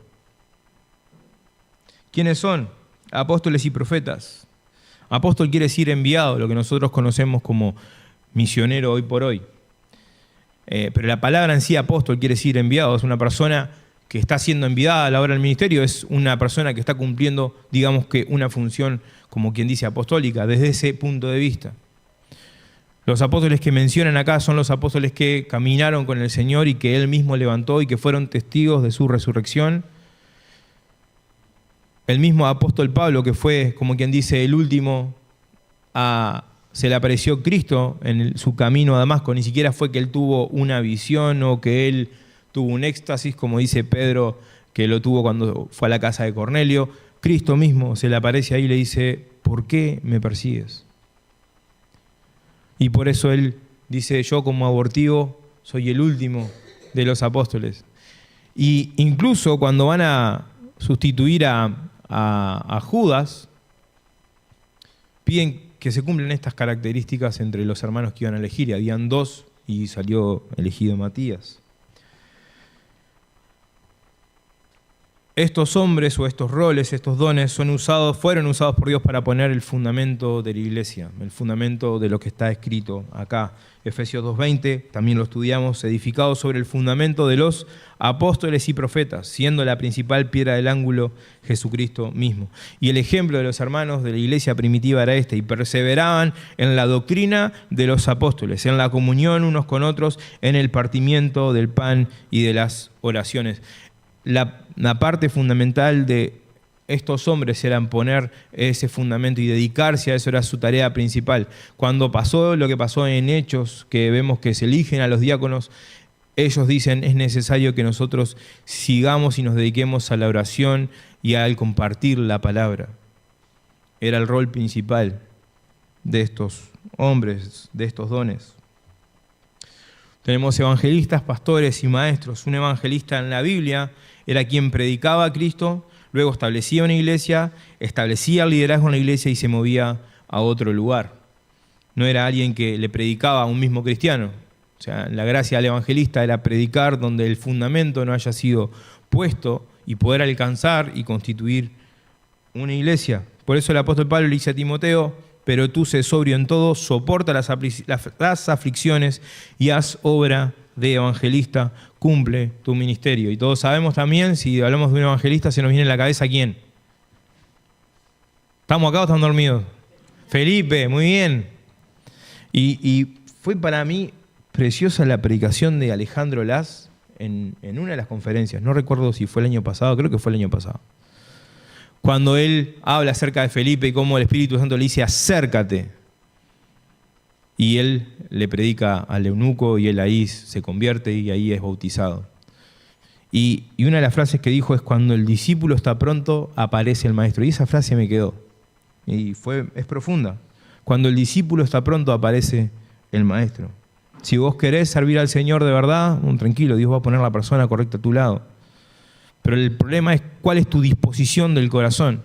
¿Quiénes son? Apóstoles y profetas. Apóstol quiere decir enviado, lo que nosotros conocemos como misionero hoy por hoy. Pero la palabra en sí, apóstol, quiere decir enviado, es una persona que está siendo enviada a la obra del ministerio, es una persona que está cumpliendo, digamos que una función, como quien dice, apostólica, desde ese punto de vista. Los apóstoles que mencionan acá son los apóstoles que caminaron con el Señor y que Él mismo levantó y que fueron testigos de su resurrección. El mismo apóstol Pablo, que fue, como quien dice, el último, se le apareció Cristo en su camino a Damasco. Ni siquiera fue que él tuvo una visión o que él tuvo un éxtasis, como dice Pedro, que lo tuvo cuando fue a la casa de Cornelio. Cristo mismo se le aparece ahí y le dice, ¿por qué me persigues? Y por eso él dice, yo como abortivo soy el último de los apóstoles. Y incluso cuando van a sustituir a Judas, piden que se cumplan estas características entre los hermanos que iban a elegir. Y habían dos y salió elegido Matías. Estos hombres o estos roles, estos dones fueron usados por Dios para poner el fundamento de la iglesia, el fundamento de lo que está escrito acá. Efesios 2:20, también lo estudiamos, edificado sobre el fundamento de los apóstoles y profetas, siendo la principal piedra del ángulo Jesucristo mismo. Y el ejemplo de los hermanos de la iglesia primitiva era este, y perseveraban en la doctrina de los apóstoles, en la comunión unos con otros, en el partimiento del pan y de las oraciones. La parte fundamental de estos hombres era poner ese fundamento y dedicarse a eso, era su tarea principal. Cuando pasó lo que pasó en Hechos, que vemos que se eligen a los diáconos, ellos dicen es necesario que nosotros sigamos y nos dediquemos a la oración y al compartir la palabra. Era el rol principal de estos hombres, de estos dones. Tenemos evangelistas, pastores y maestros. Un evangelista en la Biblia era quien predicaba a Cristo, luego establecía una iglesia, establecía el liderazgo en la iglesia y se movía a otro lugar. No era alguien que le predicaba a un mismo cristiano. O sea, la gracia del evangelista era predicar donde el fundamento no haya sido puesto y poder alcanzar y constituir una iglesia. Por eso el apóstol Pablo le dice a Timoteo, pero tú sé sobrio en todo, soporta las aflicciones y haz obra de evangelista, cumple tu ministerio. Y todos sabemos también, si hablamos de un evangelista, se nos viene a la cabeza ¿quién? ¿Estamos acá o están dormidos? Felipe, muy bien. Y fue para mí preciosa la predicación de Alejandro Las en una de las conferencias. No recuerdo si fue el año pasado, creo que fue el año pasado. Cuando él habla acerca de Felipe y cómo el Espíritu Santo le dice acércate. Y él le predica al eunuco y él ahí se convierte y ahí es bautizado. Y una de las frases que dijo es cuando el discípulo está pronto, aparece el maestro. Y esa frase me quedó. Y es profunda. Cuando el discípulo está pronto, aparece el maestro. Si vos querés servir al Señor de verdad, tranquilo, Dios va a poner la persona correcta a tu lado. Pero el problema es cuál es tu disposición del corazón.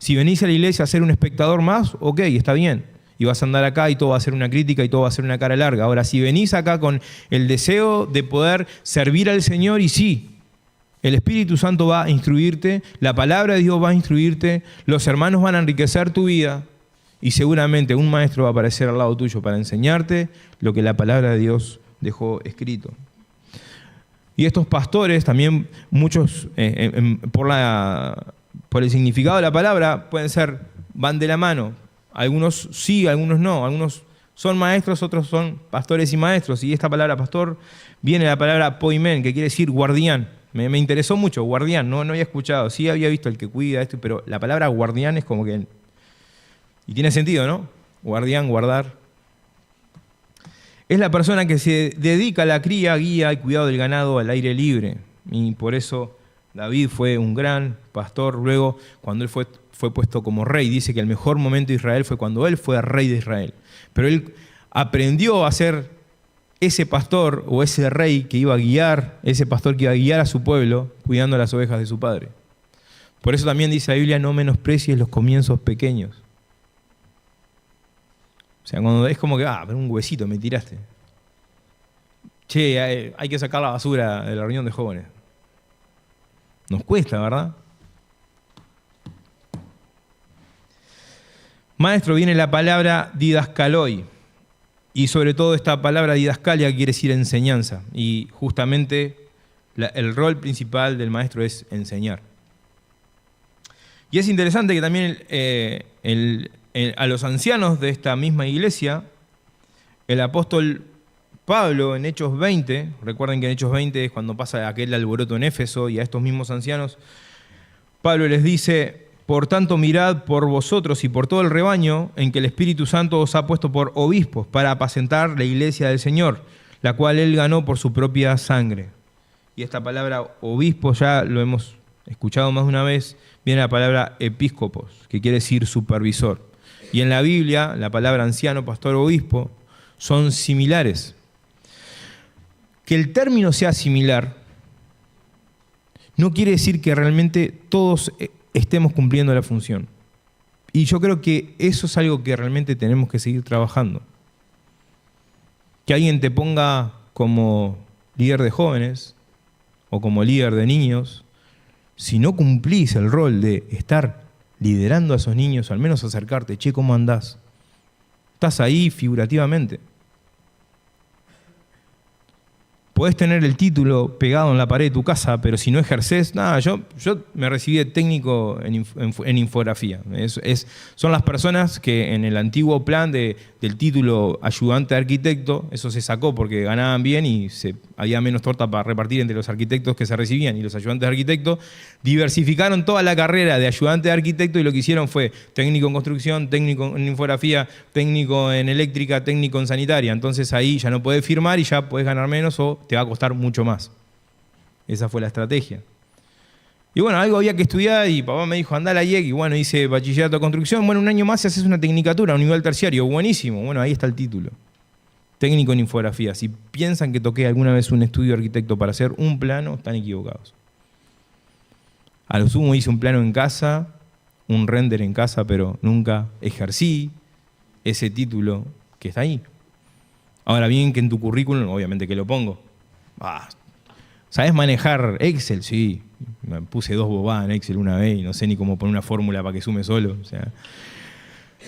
Si venís a la iglesia a ser un espectador más, ok, está bien. Y vas a andar acá y todo va a ser una crítica y todo va a ser una cara larga. Ahora, si venís acá con el deseo de poder servir al Señor, y sí, el Espíritu Santo va a instruirte, la palabra de Dios va a instruirte, los hermanos van a enriquecer tu vida y seguramente un maestro va a aparecer al lado tuyo para enseñarte lo que la palabra de Dios dejó escrito. Y estos pastores también, muchos, por el significado de la palabra, van de la mano. Algunos sí, algunos no. Algunos son maestros, otros son pastores y maestros. Y esta palabra pastor viene de la palabra poimen, que quiere decir guardián. Me interesó mucho, guardián, no había escuchado. Sí había visto el que cuida esto, pero la palabra guardián es como que... Y tiene sentido, ¿no? Guardián, guardar. Es la persona que se dedica a la cría, guía y cuidado del ganado al aire libre. Y por eso David fue un gran pastor. Luego, cuando él fue puesto como rey, dice que el mejor momento de Israel fue cuando él fue rey de Israel. Pero él aprendió a ser ese pastor o ese rey que iba a guiar, ese pastor que iba a guiar a su pueblo, cuidando las ovejas de su padre. Por eso también dice la Biblia, no menosprecies los comienzos pequeños. O sea, cuando es como que, pero un huesito me tiraste. Che, hay que sacar la basura de la reunión de jóvenes. Nos cuesta, ¿verdad? Maestro, viene la palabra didascaloi. Y sobre todo esta palabra didascalia quiere decir enseñanza. Y justamente el rol principal del maestro es enseñar. Y es interesante que también a los ancianos de esta misma iglesia, el apóstol Pablo en Hechos 20, recuerden que en Hechos 20 es cuando pasa aquel alboroto en Éfeso, y a estos mismos ancianos, Pablo les dice: por tanto, mirad por vosotros y por todo el rebaño en que el Espíritu Santo os ha puesto por obispos para apacentar la iglesia del Señor, la cual él ganó por su propia sangre. Y esta palabra obispo, ya lo hemos escuchado más de una vez, viene la palabra episcopos, que quiere decir supervisor. Y en la Biblia, la palabra anciano, pastor, obispo, son similares. Que el término sea similar no quiere decir que realmente todos estemos cumpliendo la función. Y yo creo que eso es algo que realmente tenemos que seguir trabajando. Que alguien te ponga como líder de jóvenes o como líder de niños, si no cumplís el rol de estar liderando a esos niños, al menos acercarte, che, ¿cómo andás? Estás ahí figurativamente. Podés tener el título pegado en la pared de tu casa, pero si no ejercés, nada, yo me recibí de técnico en infografía. Son las personas que en el antiguo plan del título ayudante de arquitecto, eso se sacó porque ganaban bien y había menos torta para repartir entre los arquitectos que se recibían y los ayudantes de arquitecto, diversificaron toda la carrera de ayudante de arquitecto y lo que hicieron fue técnico en construcción, técnico en infografía, técnico en eléctrica, técnico en sanitaria. Entonces ahí ya no podés firmar y ya podés ganar menos o te va a costar mucho más. Esa fue la estrategia. Y bueno, algo había que estudiar y papá me dijo, andá a la IEC, y bueno, hice bachillerato de construcción. Bueno, un año más y haces una tecnicatura a un nivel terciario. Buenísimo. Bueno, ahí está el título. Técnico en infografía. Si piensan que toqué alguna vez un estudio de arquitecto para hacer un plano, están equivocados. A lo sumo hice un plano en casa, un render en casa, pero nunca ejercí ese título que está ahí. Ahora bien, que en tu currículum, obviamente que lo pongo. ¿Sabés manejar Excel? Sí. Me puse 2 bobadas en Excel una vez y no sé ni cómo poner una fórmula para que sume solo. O sea,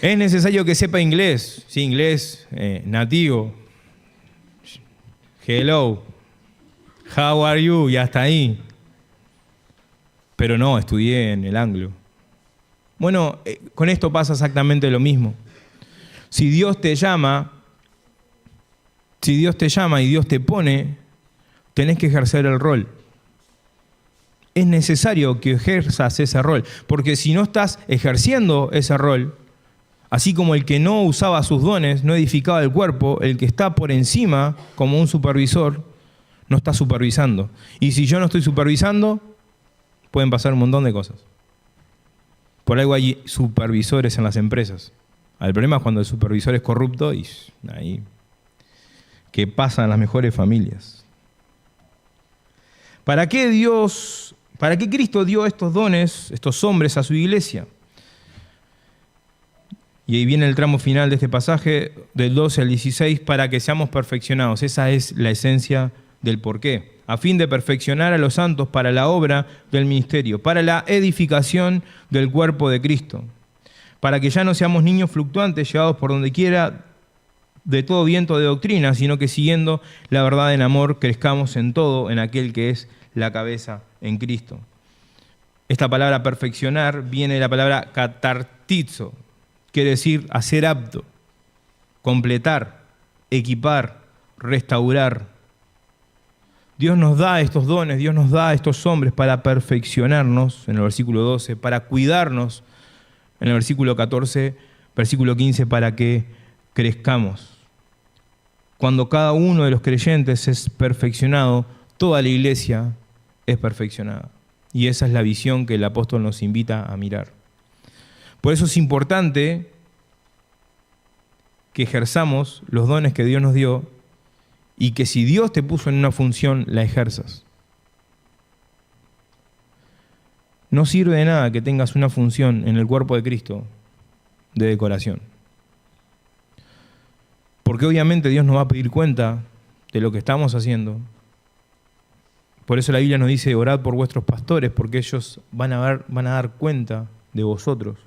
es necesario que sepa inglés. Sí, inglés nativo. Hello. How are you? Y hasta ahí. Pero no, estudié en el Anglo. Bueno, con esto pasa exactamente lo mismo. Si Dios te llama y Dios te pone, tenés que ejercer el rol. Es necesario que ejerzas ese rol, porque si no estás ejerciendo ese rol, así como el que no usaba sus dones, no edificaba el cuerpo, el que está por encima como un supervisor, no está supervisando. Y si yo no estoy supervisando, pueden pasar un montón de cosas. Por algo hay supervisores en las empresas. El problema es cuando el supervisor es corrupto y ahí que pasan las mejores familias. ¿Para qué Cristo dio estos dones, estos hombres a su iglesia? Y ahí viene el tramo final de este pasaje, del 12 al 16, para que seamos perfeccionados. Esa es la esencia del porqué. A fin de perfeccionar a los santos para la obra del ministerio, para la edificación del cuerpo de Cristo, para que ya no seamos niños fluctuantes, llevados por donde quiera de todo viento de doctrina, sino que siguiendo la verdad en amor, crezcamos en todo en aquel que es la cabeza, en Cristo. Esta palabra perfeccionar viene de la palabra katartizo, quiere decir hacer apto, completar, equipar, restaurar. Dios nos da estos dones, Dios nos da estos hombres para perfeccionarnos, en el versículo 12, para cuidarnos, en el versículo 14, versículo 15, para que crezcamos. Cuando cada uno de los creyentes es perfeccionado, toda la iglesia es perfeccionada. Y esa es la visión que el apóstol nos invita a mirar. Por eso es importante que ejerzamos los dones que Dios nos dio y que si Dios te puso en una función, la ejerzas. No sirve de nada que tengas una función en el cuerpo de Cristo de decoración. Porque obviamente Dios nos va a pedir cuenta de lo que estamos haciendo. Por eso la Biblia nos dice, orad por vuestros pastores, porque ellos van a dar cuenta de vosotros.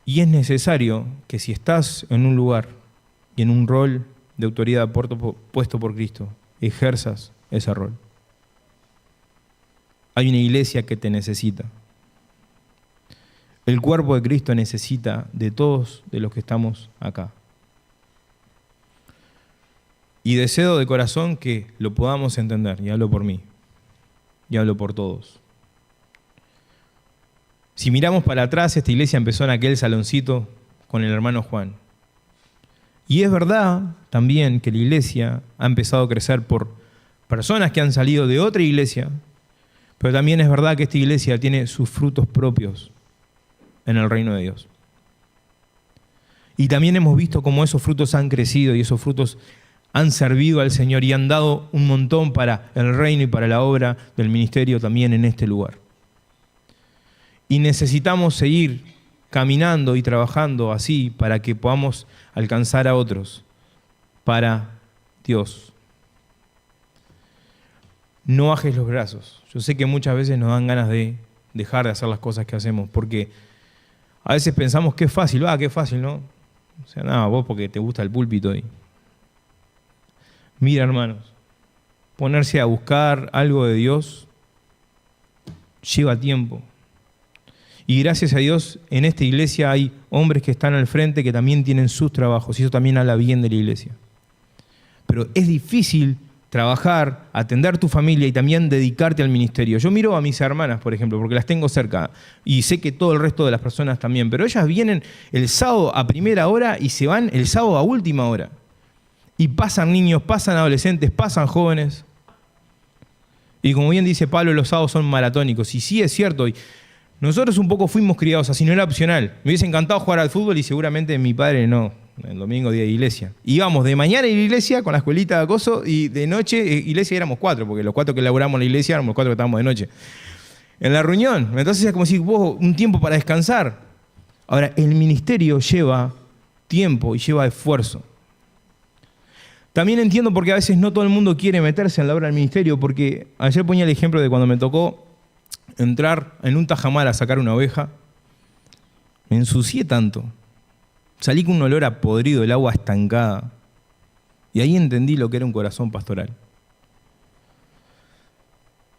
Y es necesario que si estás en un lugar y en un rol de autoridad puesto por Cristo, ejerzas ese rol. Hay una iglesia que te necesita. El cuerpo de Cristo necesita de todos de los que estamos acá. Y deseo de corazón que lo podamos entender, y hablo por mí, y hablo por todos. Si miramos para atrás, esta iglesia empezó en aquel saloncito con el hermano Juan. Y es verdad también que la iglesia ha empezado a crecer por personas que han salido de otra iglesia, pero también es verdad que esta iglesia tiene sus frutos propios en el reino de Dios. Y también hemos visto cómo esos frutos han crecido y esos frutos han servido al Señor y han dado un montón para el reino y para la obra del ministerio también en este lugar. Y necesitamos seguir caminando y trabajando así para que podamos alcanzar a otros para Dios. No bajes los brazos. Yo sé que muchas veces nos dan ganas de dejar de hacer las cosas que hacemos, porque a veces pensamos que es fácil, qué fácil, ¿no? O sea, nada, vos porque te gusta el púlpito. Mira, hermanos, ponerse a buscar algo de Dios lleva tiempo. Y gracias a Dios, en esta iglesia hay hombres que están al frente que también tienen sus trabajos, y eso también habla bien de la iglesia. Pero es difícil trabajar, atender tu familia y también dedicarte al ministerio. Yo miro a mis hermanas, por ejemplo, porque las tengo cerca, y sé que todo el resto de las personas también, pero ellas vienen el sábado a primera hora y se van el sábado a última hora. Y pasan niños, pasan adolescentes, pasan jóvenes. Y como bien dice Pablo, los sábados son maratónicos. Y sí es cierto, y nosotros un poco fuimos criados así, no era opcional. Me hubiese encantado jugar al fútbol y seguramente mi padre no, el domingo día de iglesia. Íbamos de mañana a la iglesia con la escuelita de acoso y de noche, iglesia éramos 4, porque los 4 que laburamos en la iglesia éramos los 4 que estábamos de noche. En la reunión, entonces es como si vos un tiempo para descansar. Ahora, el ministerio lleva tiempo y lleva esfuerzo. También entiendo porque a veces no todo el mundo quiere meterse en la obra del ministerio, porque ayer ponía el ejemplo de cuando me tocó entrar en un tajamar a sacar una oveja, me ensucié tanto. Salí con un olor a podrido, el agua estancada. Y ahí entendí lo que era un corazón pastoral.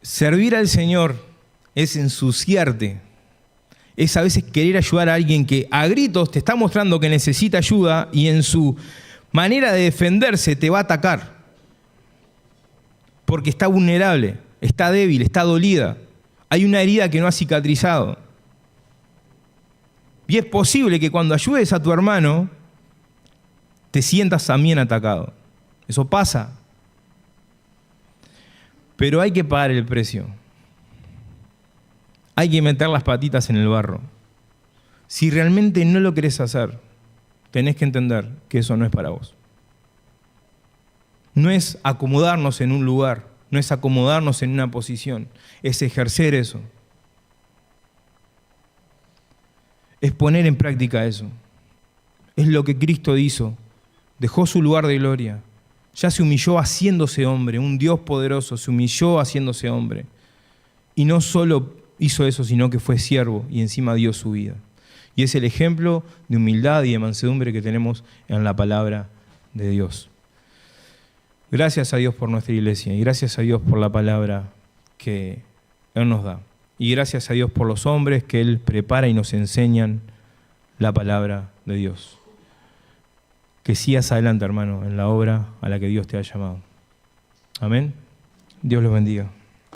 Servir al Señor es ensuciarte. Es a veces querer ayudar a alguien que a gritos te está mostrando que necesita ayuda y en su manera de defenderse te va a atacar. Porque está vulnerable, está débil, está dolida. Hay una herida que no ha cicatrizado. Y es posible que cuando ayudes a tu hermano, te sientas también atacado. Eso pasa. Pero hay que pagar el precio. Hay que meter las patitas en el barro. Si realmente no lo querés hacer, tenés que entender que eso no es para vos. No es acomodarnos en un lugar, no es acomodarnos en una posición, es ejercer eso. es poner en práctica eso. Es lo que Cristo hizo. Dejó su lugar de gloria. Ya se humilló haciéndose hombre. Un Dios poderoso se humilló haciéndose hombre. Y no solo hizo eso, sino que fue siervo y encima dio su vida. Y es el ejemplo de humildad y de mansedumbre que tenemos en la palabra de Dios. Gracias a Dios por nuestra iglesia y gracias a Dios por la palabra que Él nos da. Y gracias a Dios por los hombres que Él prepara y nos enseñan la palabra de Dios. Que sigas adelante, hermano, en la obra a la que Dios te ha llamado. Amén. Dios los bendiga.